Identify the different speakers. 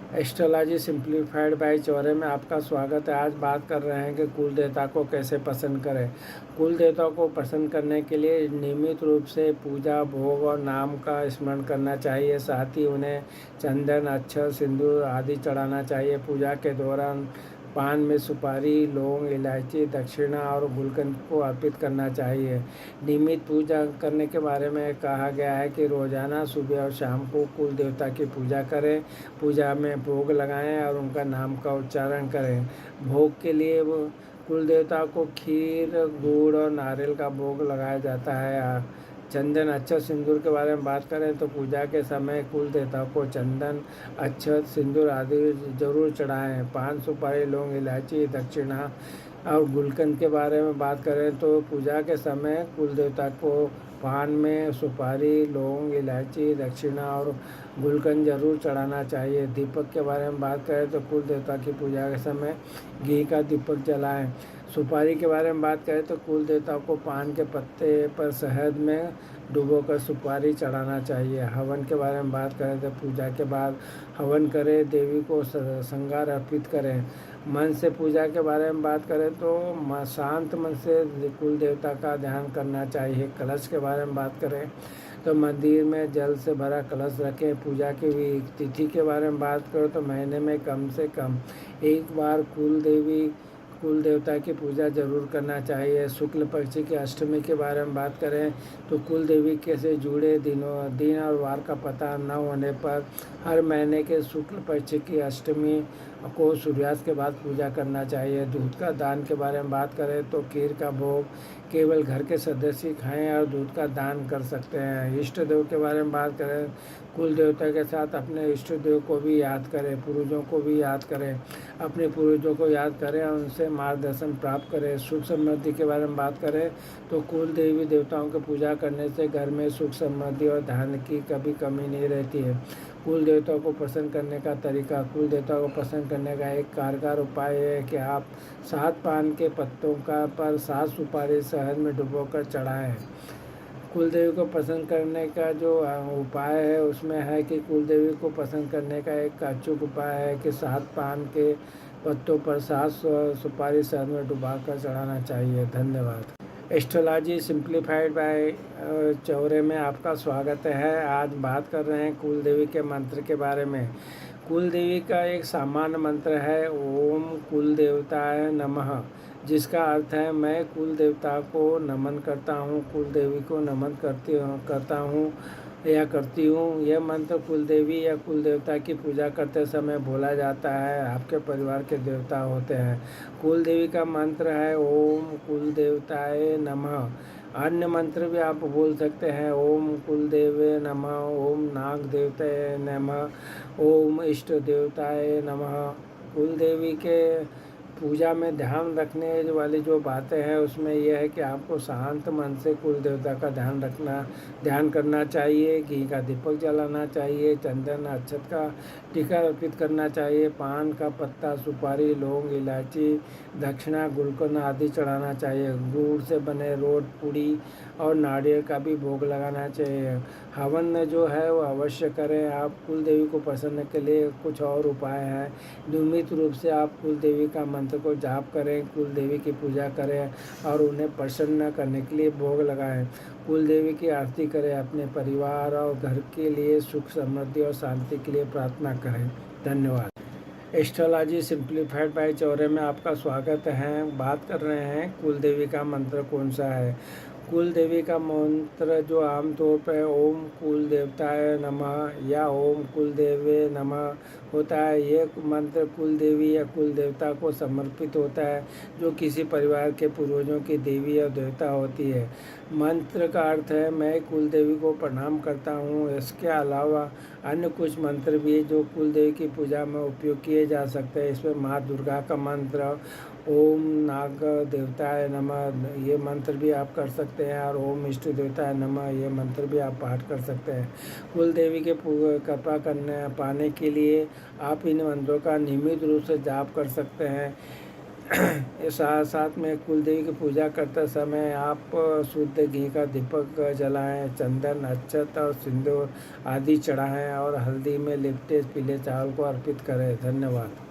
Speaker 1: Astrology simplified bye Chaure में आपका स्वागत है। आज बात कर रहे हैं कि कुल देवता को कैसे पसंद करें। कुल देवता को पसंद करने के लिए नियमित रूप से पूजा, भोग और नाम का स्मरण करना चाहिए। साथ ही उन्हें चंदन, अक्षत, सिंदूर आदि चढ़ाना चाहिए। पूजा के दौरान पान में सुपारी, लौंग, इलायची, दक्षिणा और गुलकंद को अर्पित करना चाहिए। नियमित पूजा करने के बारे में कहा गया है कि रोजाना सुबह और शाम को कुल देवता की पूजा करें। पूजा में भोग लगाएं और उनका नाम का उच्चारण करें। भोग के लिए वो कुल देवता को खीर, गुड़ और नारियल का भोग लगाया जाता है। चंदन, अक्षत, सिंदूर के बारे में बात करें तो पूजा के समय कुल देवता को चंदन, अक्षत, सिंदूर आदि जरूर चढ़ाएं। पान, सुपारी, लौंग, इलायची, दक्षिणा और गुलकंद के बारे में बात करें तो पूजा के समय कुल देवता को पान में सुपारी, लौंग, इलायची, दक्षिणा और गुलकंद जरूर चढ़ाना चाहिए। दीपक के बारे में बात करें तो कुल देवता की पूजा के समय घी का दीपक जलाएं। सुपारी के बारे में बात करें तो कुल देवता को पान के पत्ते पर शहद में डुबोकर सुपारी चढ़ाना चाहिए। हवन के बारे में बात करें तो पूजा के बाद हवन करें, देवी को श्रृंगार अर्पित करें। मन से पूजा के बारे में बात करें तो शांत मन से कुल देवता का ध्यान करना चाहिए। कलश के बारे में बात करें तो मंदिर में जल से भरा कलश रखें। पूजा की तिथि के बारे में बात करो तो महीने में कम से कम एक बार कुल देवता की पूजा जरूर करना चाहिए। शुक्ल पक्ष की अष्टमी के बारे में बात करें तो कुल देवी के से जुड़े दिन और वार का पता न होने पर हर महीने के शुक्ल पक्ष की अष्टमी को सूर्यास्त के बाद पूजा करना चाहिए। दूध का दान के बारे में बात करें तो खीर का भोग केवल घर के सदस्य खाएं और दूध का दान कर सकते हैं। इष्ट देव के बारे में बात करें, कुल देवता के साथ अपने इष्ट देव को भी याद करें, पूर्वजों को भी याद करें। अपने पूर्वजों को याद करें और उनसे मार्गदर्शन प्राप्त करें। सुख समृद्धि के बारे में बात करें तो कुल देवी देवताओं की पूजा करने से घर में सुख समृद्धि और धन की कभी कमी नहीं रहती है। कुल देवताओं को पसंद करने का तरीका। कुल देवताओं को पसंद करने का एक कारगर उपाय है कि आप 7 पान के पत्तों का पर 7 सुपारी शहद में डुबोकर चढ़ाएं। कुल देवी को पसंद करने का जो उपाय है उसमें है कि कुल देवी को पसंद करने का एक अचूक उपाय है कि 7 पान के पत्तों पर 7 सुपारी शहद में डुबाकर चढ़ाना चाहिए। धन्यवाद। एस्ट्रोलॉजी सिंप्लीफाइड बाय चौरे में आपका स्वागत है। आज बात कर रहे हैं कुल देवी के मंत्र के बारे में। कुल देवी का एक सामान्य मंत्र है ओम कुल देवताय नमः, जिसका अर्थ है मैं कुल देवता को नमन करता हूँ, कुल देवी को नमन करता हूँ या करती हूँ। यह मंत्र कुल देवी या कुल देवता की पूजा करते समय बोला जाता है। आपके परिवार के देवता होते हैं। कुल देवी का मंत्र है ओम कुल देवताय नमः। अन्य मंत्र भी आप बोल सकते हैं ओम कुल देवे नमः, ओम नाग देवताय नमः, ओम इष्ट देवताय नमः। कुल देवी के पूजा में ध्यान रखने वाली जो बातें हैं उसमें यह है कि आपको शांत मन से कुल देवता का ध्यान करना चाहिए। घी का दीपक जलाना चाहिए। चंदन, अक्षत का टीका अर्पित करना चाहिए। पान का पत्ता, सुपारी, लौंग, इलायची, दक्षिणा, गुलकंद आदि चढ़ाना चाहिए। गुड़ से बने रोट, पूड़ी और नारियल का भी भोग लगाना चाहिए। हवन जो है वो अवश्य करें। आप कुल देवी को प्रसन्न के लिए कुछ और उपाय हैं। नियमित रूप से आप कुल देवी का मंत्र को जाप करें, कुल देवी की पूजा करें और उन्हें प्रसन्न करने के लिए भोग लगाएं। कुल देवी की आरती करें। अपने परिवार और घर के लिए सुख समृद्धि और शांति के लिए प्रार्थना करें। धन्यवाद। एस्ट्रोलॉजी सिंप्लीफाइड बाय चौरे में आपका स्वागत है। बात कर रहे हैं कुल देवी का मंत्र कौन सा है। कुल देवी का मंत्र जो आमतौर पर ओम कुल देवताय नमः या ओम कुल देवे नमः होता है। ये मंत्र कुल देवी या कुल देवता को समर्पित होता है जो किसी परिवार के पूर्वजों की देवी या देवता होती है। मंत्र का अर्थ है मैं कुल देवी को प्रणाम करता हूँ। इसके अलावा अन्य कुछ मंत्र भी जो कुल देवी की पूजा में उपयोग किए जा सकते हैं। इसमें माँ दुर्गा का मंत्र, ओम नाग देवताय नमः ये मंत्र भी आप कर सकते हैं और ओम इष्ट देवताय नमः ये मंत्र भी आप पाठ कर सकते हैं। कुल देवी के कृपा पाने के लिए आप इन मंत्रों का नियमित रूप से जाप कर सकते हैं। ये साथ साथ में कुल देवी की पूजा करते समय आप शुद्ध घी का दीपक जलाएं, चंदन, अक्षत और सिंदूर आदि चढ़ाएं और हल्दी में लिपटे पीले चावल को अर्पित करें। धन्यवाद।